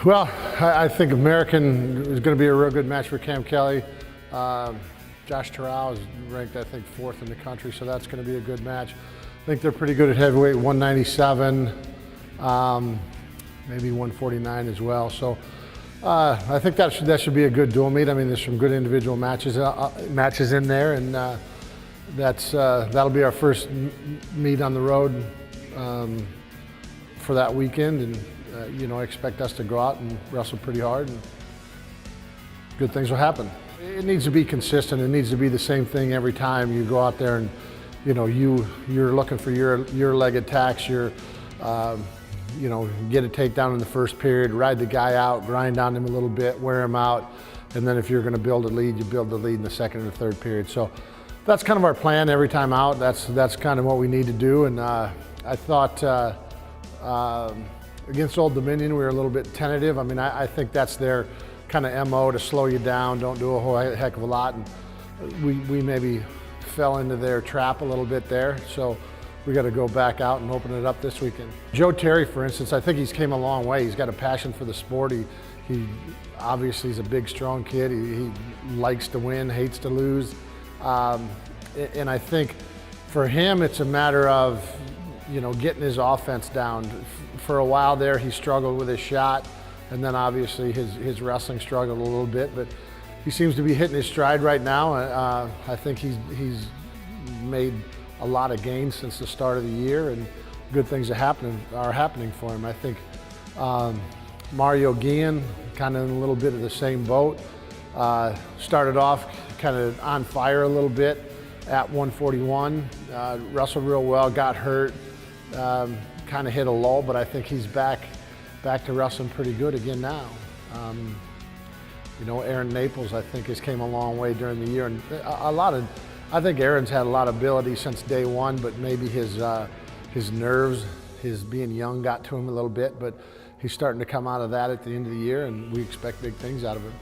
Well, I think American is going to be a real good match for Cam Kelly. Josh Terrell is ranked, I think, 4th in the country, so that's going to be a good match. I think they're pretty good at heavyweight, 197, maybe 149 as well. So I think that should be a good dual meet. I mean, there's some good individual matches in there, and that'll be our first meet on the road for that weekend. And I expect us to go out and wrestle pretty hard, and good things will happen. It needs to be consistent. It needs to be the same thing every time you go out there, and you're looking for your leg attacks. You're get a takedown in the first period, ride the guy out, grind on him a little bit, wear him out, and then if you're going to build a lead, you build the lead in the second and the third period. So that's kind of our plan every time out. That's kind of what we need to do. And I thought against Old Dominion we were a little bit tentative. I mean, I think that's their kind of MO, to slow you down, don't do a whole heck of a lot, and we maybe fell into their trap a little bit there. So we got to go back out and open it up this weekend. Joe Terry, for instance, I think he's came a long way. He's got a passion for the sport. He obviously is a big, strong kid. He likes to win, hates to lose. And I think for him, it's a matter of, getting his offense down. For a while there, he struggled with his shot, and then obviously his wrestling struggled a little bit, but he seems to be hitting his stride right now. I think he's made a lot of gains since the start of the year, and good things are happening for him. I think Mario Guillen, kind of in a little bit of the same boat, started off kind of on fire a little bit at 141, wrestled real well, got hurt, kind of hit a lull, but I think he's back to wrestling pretty good again now. Aaron Naples, I think, has came a long way during the year, and I think Aaron's had a lot of ability since day one, but maybe his nerves, his being young, got to him a little bit, but he's starting to come out of that at the end of the year, and we expect big things out of him.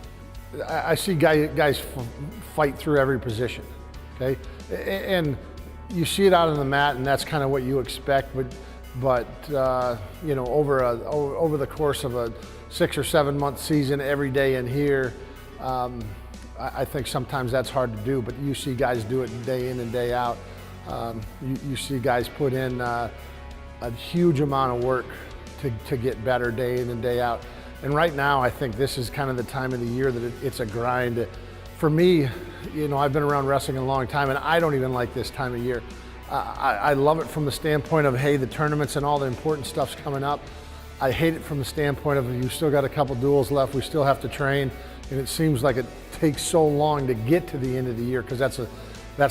I see guys fight through every position, okay? And you see it out on the mat, and that's kind of what you expect, but over the course of a 6 or 7 month season, every day in here, I think sometimes that's hard to do, but you see guys do it day in and day out. You see guys put in a huge amount of work to get better day in and day out. And right now, I think this is kind of the time of the year that it's a grind. For me, I've been around wrestling a long time, and I don't even like this time of year. I love it from the standpoint of, hey, the tournaments and all the important stuff's coming up. I hate it from the standpoint of, you still got a couple duels left, we still have to train, and it seems like it takes so long to get to the end of the year, because that's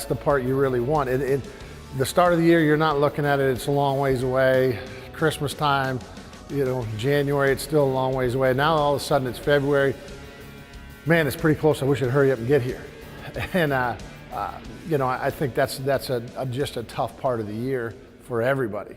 the part you really want. The start of the year, you're not looking at it, it's a long ways away. Christmas time, January, it's still a long ways away. Now all of a sudden it's February. Man, it's pretty close. I wish I'd hurry up and get here. And I think that's just a tough part of the year for everybody.